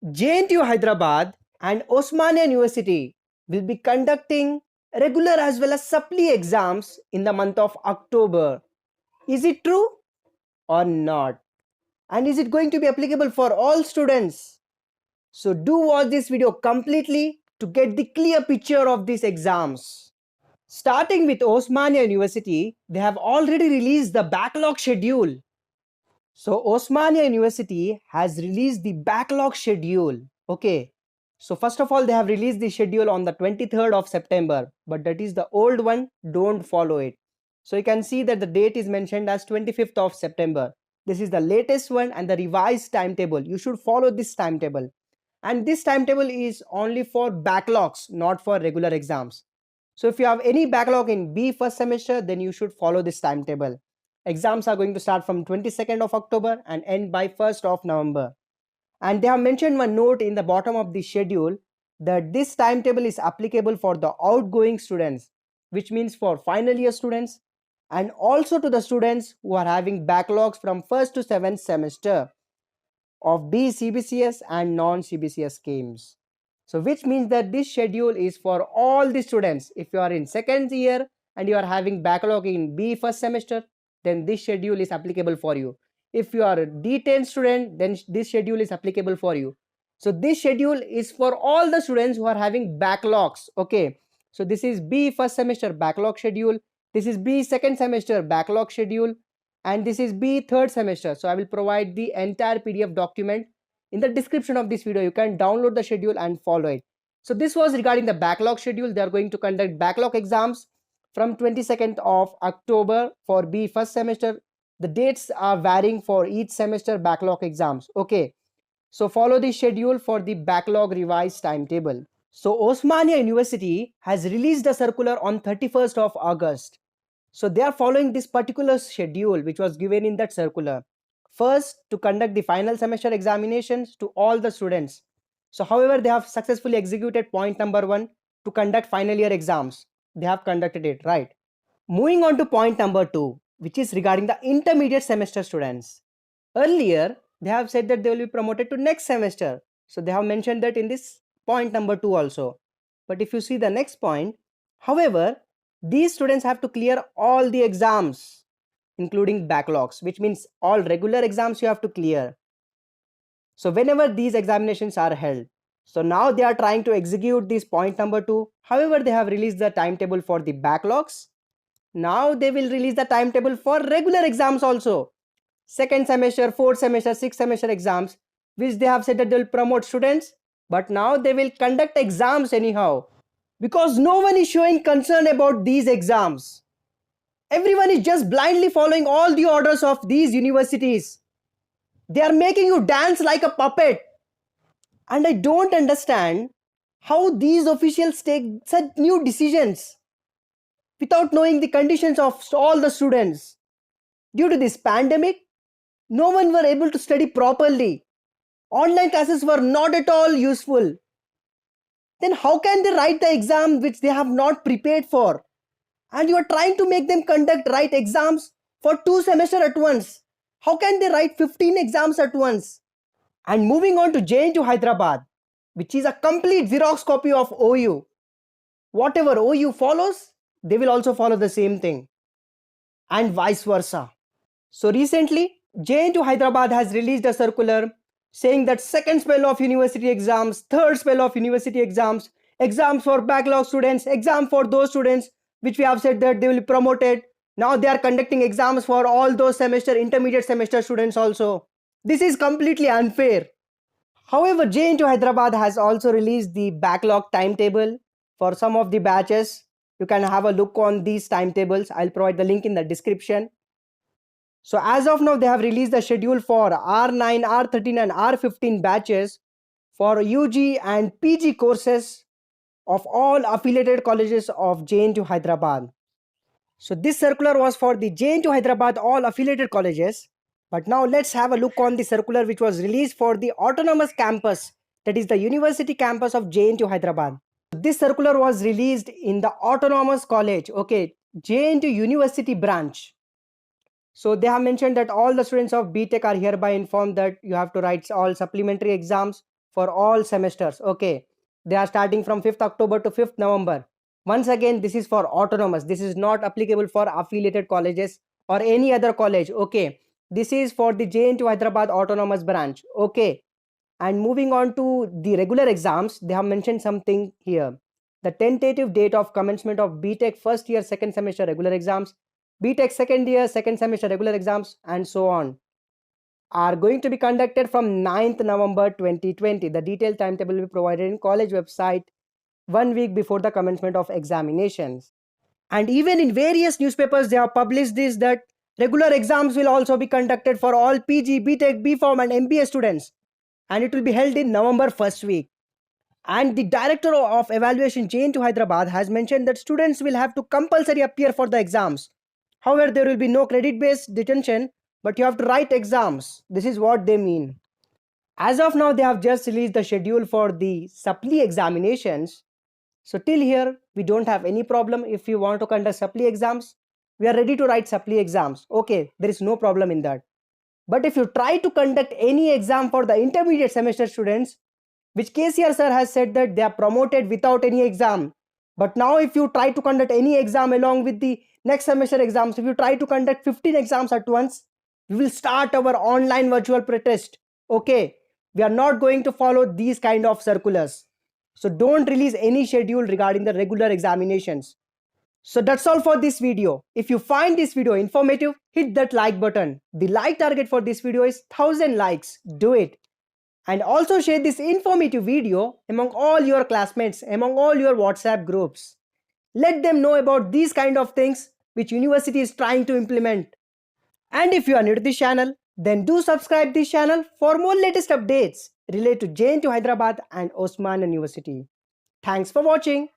JNTU Hyderabad and Osmania University will be conducting regular as well as supply exams in the month of October. Is it true or not? And is it going to be applicable for all students? So do watch this video completely to get the clear picture of these exams. Starting with Osmania University, they have already released the backlog schedule. So Osmania University has released the backlog schedule. Okay. So first of all, they have released the schedule on the 23rd of September, but that is the old one. Don't follow it. So you can see that the date is mentioned as 25th of September. This is the latest one and the revised timetable. You should follow this timetable. And this timetable is only for backlogs, not for regular exams. So if you have any backlog in B first semester, then you should follow this timetable. Exams are going to start from 22nd of October and end by 1st of November. And they have mentioned one note in the bottom of the schedule that this timetable is applicable for the outgoing students, which means for final year students and also to the students who are having backlogs from 1st to 7th semester of B CBCS and non-CBCS schemes. So which means that this schedule is for all the students. If you are in second year and you are having backlog in B first semester, then this schedule is applicable for you. If you are a D10 student, then this schedule is applicable for you. So this schedule is for all the students who are having backlogs. Okay. So this is B first semester backlog schedule. This is B second semester backlog schedule. And this is B third semester. So I will provide the entire PDF document in the description of this video. You can download the schedule and follow it. So this was regarding the backlog schedule. They are going to conduct backlog exams from 22nd of October for B first semester. The dates are varying for each semester backlog exams. Okay. So follow the schedule for the backlog revised timetable. So Osmania University has released a circular on 31st of August. So they are following this particular schedule which was given in that circular. First, to conduct the final semester examinations to all the students. So however, they have successfully executed point number 1 to conduct final year exams. They have conducted it, right? Moving on to point number 2, which is regarding the intermediate semester students. Earlier, they have said that they will be promoted to next semester. So they have mentioned that in this point number 2 also. But if you see the next point, however, these students have to clear all the exams, including backlogs, which means all regular exams you have to clear. So whenever these examinations are held, so now they are trying to execute this point number 2. However, they have released the timetable for the backlogs. Now they will release the timetable for regular exams also. Second semester, fourth semester, sixth semester exams, which they have said that they will promote students, but now they will conduct exams anyhow, because no one is showing concern about these exams. Everyone is just blindly following all the orders of these universities. They are making you dance like a puppet. And I don't understand how these officials take such new decisions without knowing the conditions of all the students. Due to this pandemic, no one were able to study properly. Online classes were not at all useful. Then how can they write the exam which they have not prepared for? And you are trying to make them write exams for 2 semesters at once. How can they write 15 exams at once? And moving on to JNTU Hyderabad, which is a complete Xerox copy of OU. Whatever OU follows, they will also follow the same thing. And vice versa. So recently, JNTU Hyderabad has released a circular saying that second spell of university exams, third spell of university exams, exams for backlog students, exam for those students which we have said that they will be promoted. Now they are conducting exams for all those semester, intermediate semester students also. This is completely unfair. However, JNTU Hyderabad has also released the backlog timetable for some of the batches. You can have a look on these timetables. I'll provide the link in the description. So as of now, they have released the schedule for R9, R13 and R15 batches for UG and PG courses of all affiliated colleges of JNTU Hyderabad. So this circular was for the JNTU Hyderabad all affiliated colleges. But now let's have a look on the circular which was released for the autonomous campus, that is the university campus of JNTU Hyderabad. This circular was released in the autonomous college, okay, JNTU University branch. So they have mentioned that all the students of BTech are hereby informed that you have to write all supplementary exams for all semesters. Okay, they are starting from 5th October to 5th November. Once again, this is for autonomous. This is not applicable for affiliated colleges or any other college. Okay, this is for the JNTU Hyderabad autonomous branch. Okay, and moving on to the regular exams, they have mentioned something here. The tentative date of commencement of BTech first year second semester regular exams, BTech second year second semester regular exams, and so on, are going to be conducted from 9th November 2020. The detailed timetable will be provided in college website 1 week before the commencement of examinations. And even in various newspapers, they have published this, that regular exams will also be conducted for all PG, BTech, BPharm and MBA students, and it will be held in November first week. And the director of evaluation JNTU Hyderabad has mentioned that students will have to compulsory appear for the exams. However, there will be no credit based detention, but you have to write exams. This is what they mean. As of now, they have just released the schedule for the supply examinations. So till here, we don't have any problem. If you want to conduct supply exams, we are ready to write supply exams. Okay, there is no problem in that. But if you try to conduct any exam for the intermediate semester students, which KCR sir has said that they are promoted without any exam. But now if you try to conduct any exam along with the next semester exams, if you try to conduct 15 exams at once, we will start our online virtual protest. Okay, we are not going to follow these kind of circulars. So don't release any schedule regarding the regular examinations. So that's all for this video. If you find this video informative, hit that like button. The like target for this video is 1000 likes. Do it. And also share this informative video among all your classmates, among all your WhatsApp groups. Let them know about these kind of things which university is trying to implement. And if you are new to this channel, then do subscribe this channel for more latest updates related to JNTU Hyderabad and Osmania University. Thanks for watching.